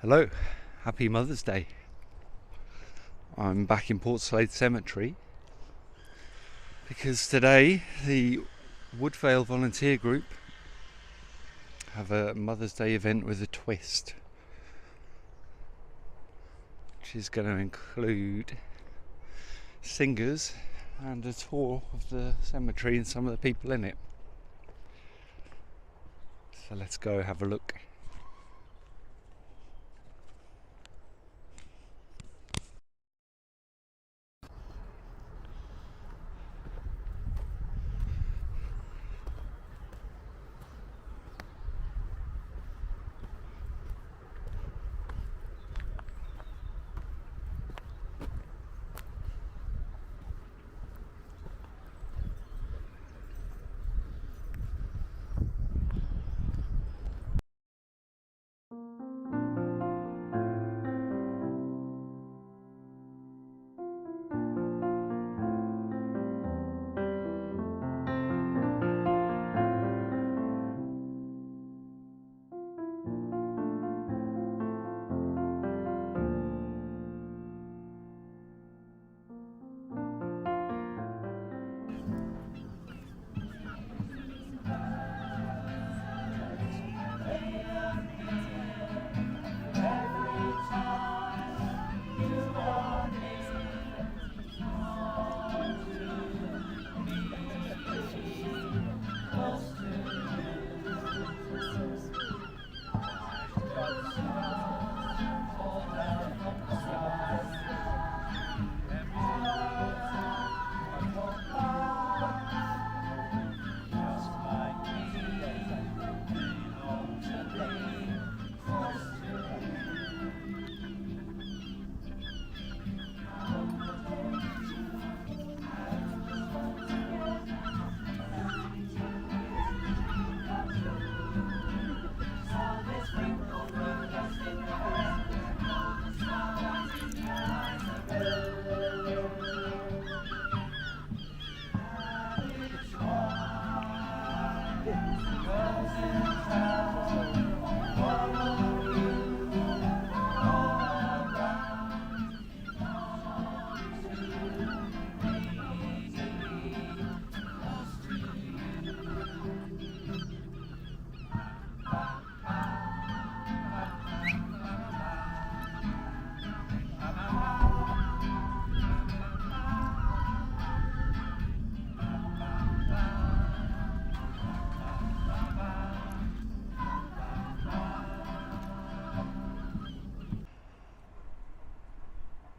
Hello, happy Mother's Day. I'm back in Portslade Cemetery because today the Woodvale volunteer group have a Mother's Day event with a twist, which is going to include singers and a tour of the cemetery and some of the people in it. So let's go have a look.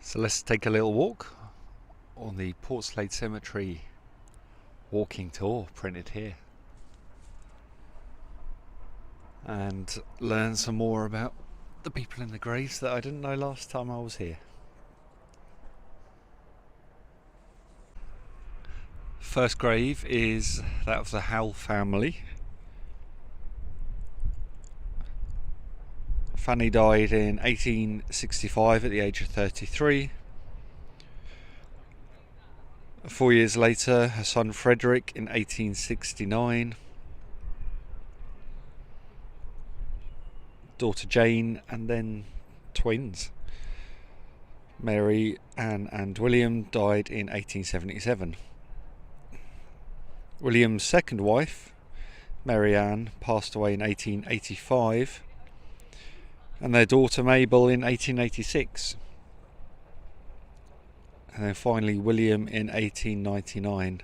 So let's take a little walk on the Portslade Cemetery walking tour printed here and learn some more about the people in the graves that I didn't know last time I was here. First grave is that of the Howell family. Fanny died in 1865 at the age of 33. 4 years later, her son Frederick in 1869. Daughter Jane, and then twins. Mary Ann and William died in 1877. William's second wife, Mary Ann, passed away in 1885. And their daughter Mabel in 1886, and then finally William in 1899.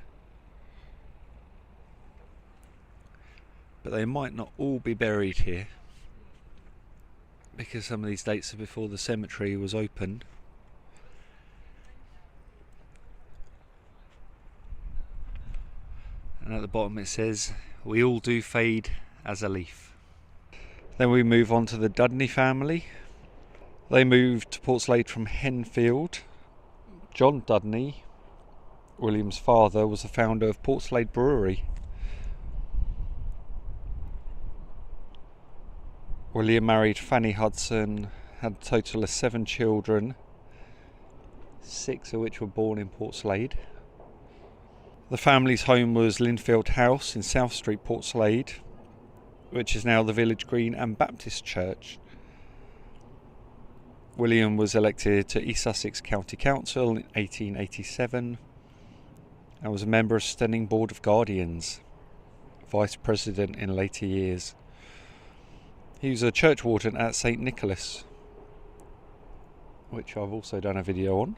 But they might not all be buried here, because some of these dates are before the cemetery was opened. And at the bottom it says, "We all do fade as a leaf." Then we move on to the Dudney family. They moved to Portslade from Henfield. John Dudney, William's father, was the founder of Portslade Brewery. William married Fanny Hudson, had a total of 7 children, 6 of which were born in Portslade. The family's home was Linfield House in South Street, Portslade, which is now the Village Green and Baptist Church. William was elected to East Sussex County Council in 1887 and was a member of Steyning Board of Guardians, vice president in later years. He was a church warden at St Nicholas, which I've also done a video on.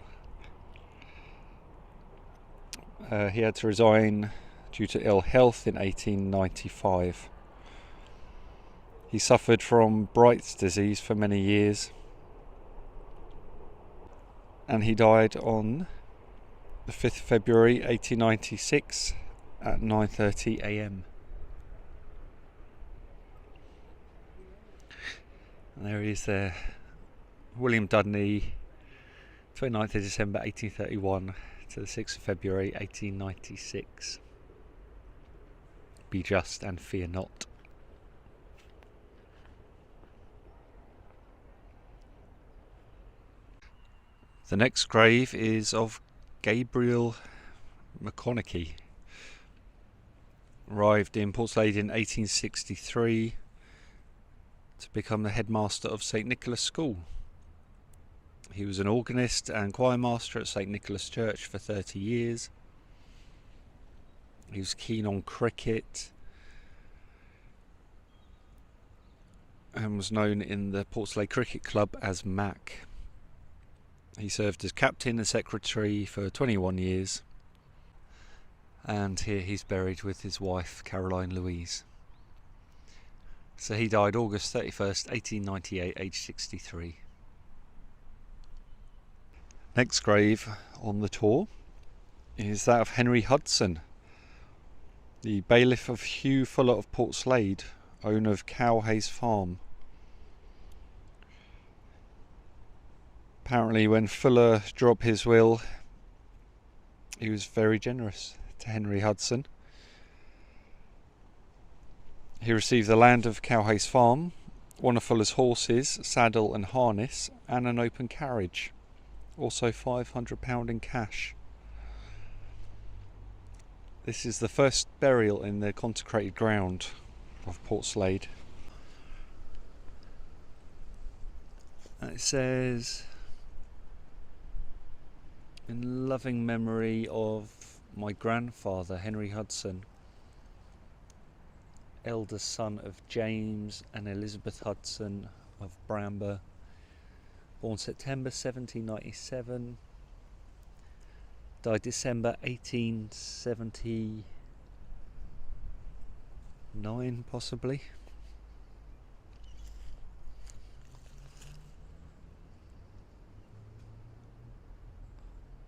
He had to resign due to ill health in 1895. He suffered from Bright's disease for many years, and he died on the 5th February 1896 at 9:30 a.m. And there he is there, William Dudney, 29th of December 1831 to the 6th of February 1896. Be just and fear not. The next grave is of Gabriel McConaughey. Arrived in Portslade in 1863 to become the headmaster of St Nicholas School. He was an organist and choir master at St Nicholas Church for 30 years. He was keen on cricket and was known in the Portslade Cricket Club as Mac. He served as captain and secretary for 21 years, and here he's buried with his wife Caroline Louise. So he died August 31st, 1898, aged 63. Next grave on the tour is that of Henry Hudson, the bailiff of Hugh Fuller of Portslade, owner of Cowhays Farm. Apparently when Fuller drew up his will, he was very generous to Henry Hudson. He received the land of Cowhays Farm, one of Fuller's horses, saddle and harness, and an open carriage. Also £500 in cash. This is the first burial in the consecrated ground of Portslade. And it says, in loving memory of my grandfather Henry Hudson, eldest son of James and Elizabeth Hudson of Bramber, born September 1797, died December 1879 possibly.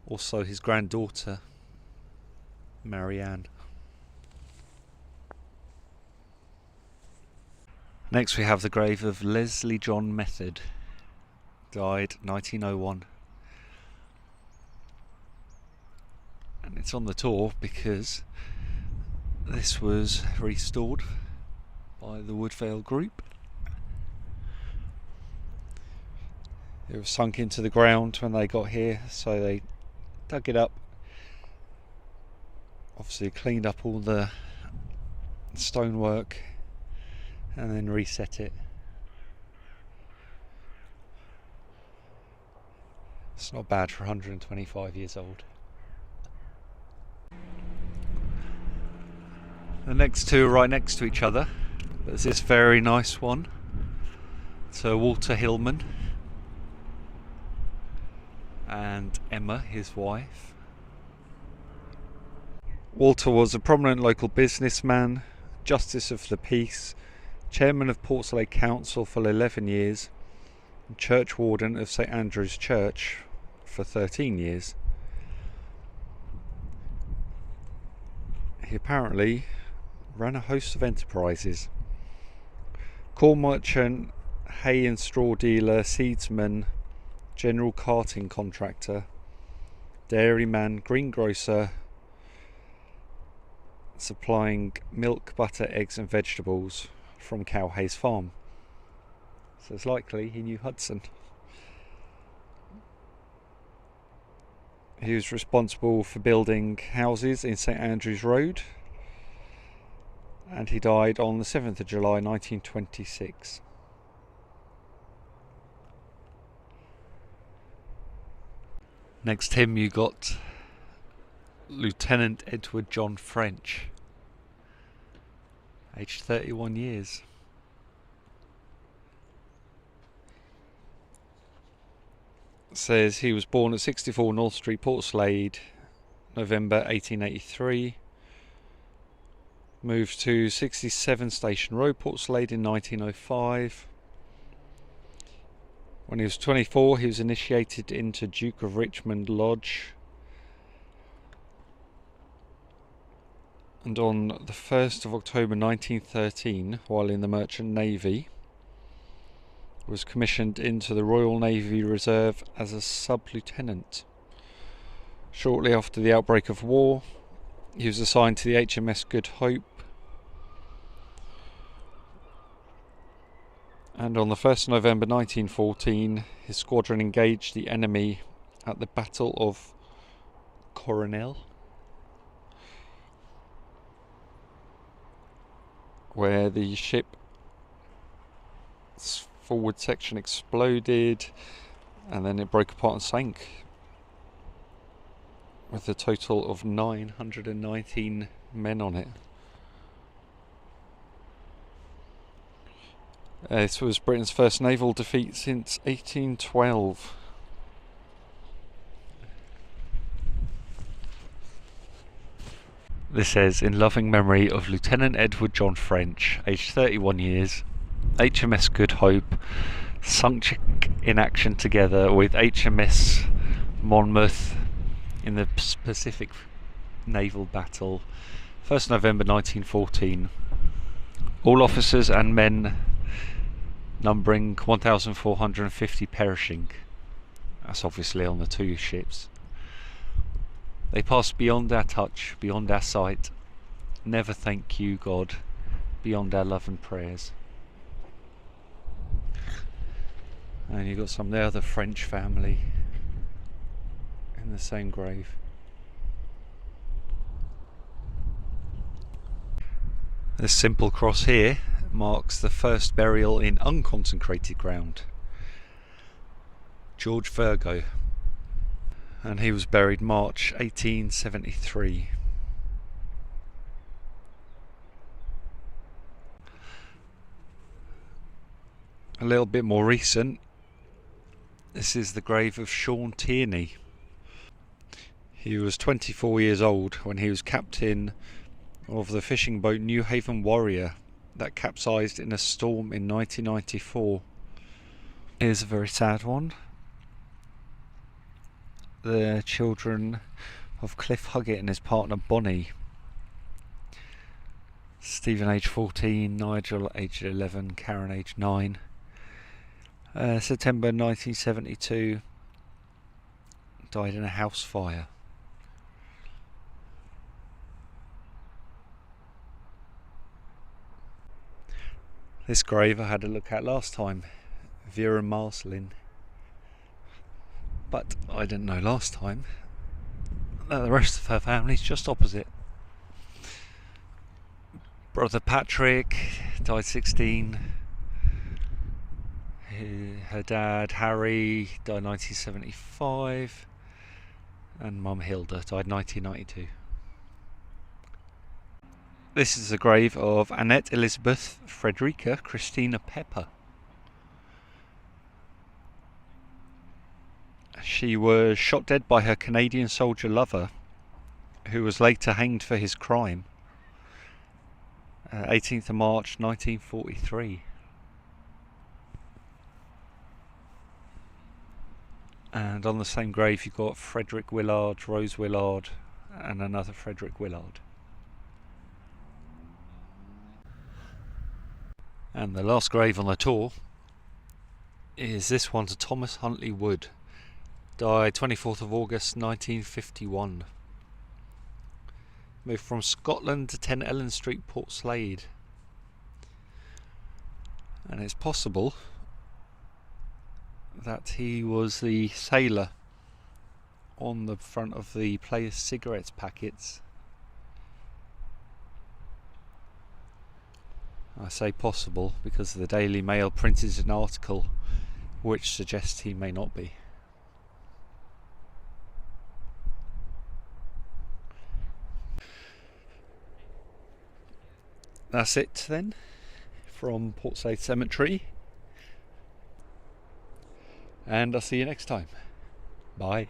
Also his granddaughter Marianne. Next we have the grave of Leslie John Method, died 1901. And it's on the tour because this was restored by the Woodvale group. It was sunk into the ground when they got here, so they dug it up, obviously cleaned up all the stonework and then reset it. It's not bad for 125 years old. The next two are right next to each other. There's this very nice one. So Walter Hillman and Emma, his wife. Walter was a prominent local businessman, Justice of the Peace, Chairman of Portslade Council for 11 years, and Church Warden of St Andrew's Church for 13 years. He apparently ran a host of enterprises. Corn merchant, hay and straw dealer, seedsman, general carting contractor, dairyman, greengrocer, supplying milk, butter, eggs and vegetables from Cowhays Farm. So it's likely he knew Hudson. He was responsible for building houses in St Andrew's Road, and he died on the 7th of July 1926. Next to him you got Lieutenant Edward John French, aged 31 years. Says he was born at 64 North Street, Portslade, November 1883. Moved to 67 Station Road, Portslade in 1905. When he was 24, he was initiated into Duke of Richmond Lodge. And on the 1st of October 1913, while in the Merchant Navy, was commissioned into the Royal Navy Reserve as a sub-lieutenant. Shortly after the outbreak of war, he was assigned to the HMS Good Hope, and on the 1st of November 1914 his squadron engaged the enemy at the Battle of Coronel, where the ship's forward section exploded and then it broke apart and sank, with a total of 919 men on it. This was Britain's first naval defeat since 1812. This says, in loving memory of Lieutenant Edward John French, aged 31 years, HMS Good Hope, sunk in action together with HMS Monmouth in the Pacific Naval Battle, 1st November 1914. All officers and men numbering 1,450 perishing. That's obviously on the two ships. They passed beyond our touch, beyond our sight. Never thank you, God, beyond our love and prayers. And you've got some of the other French family in the same grave. This simple cross here marks the first burial in unconsecrated ground. George Virgo, and he was buried March 1873. A little bit more recent, this is the grave of Sean Tierney. He was 24 years old when he was captain of the fishing boat New Haven Warrior that capsized in a storm in 1994. Here's a very sad one. The children of Cliff Huggett and his partner Bonnie. Stephen age 14, Nigel age 11, Karen age 9. September 1972, died in a house fire. This grave I had a look at last time, Vera Marslin, but I didn't know last time that the rest of her family's just opposite. Brother Patrick died 16. Her dad Harry died 1975, and Mum Hilda died 1992. This is the grave of Annette Elizabeth Frederica Christina Pepper. She was shot dead by her Canadian soldier lover, who was later hanged for his crime. 18th of March 1943. And on the same grave you've got Frederick Willard, Rose Willard, and another Frederick Willard. And the last grave on the tour is this one to Thomas Huntley Wood. Died 24th of August 1951. Moved from Scotland to 10 Ellen Street, Portslade. And it's possible that he was the sailor on the front of the Players cigarettes packets. I say possible because the Daily Mail printed an article which suggests he may not be. that's it then from Portslade Cemetery, and I'll see you next time. Bye.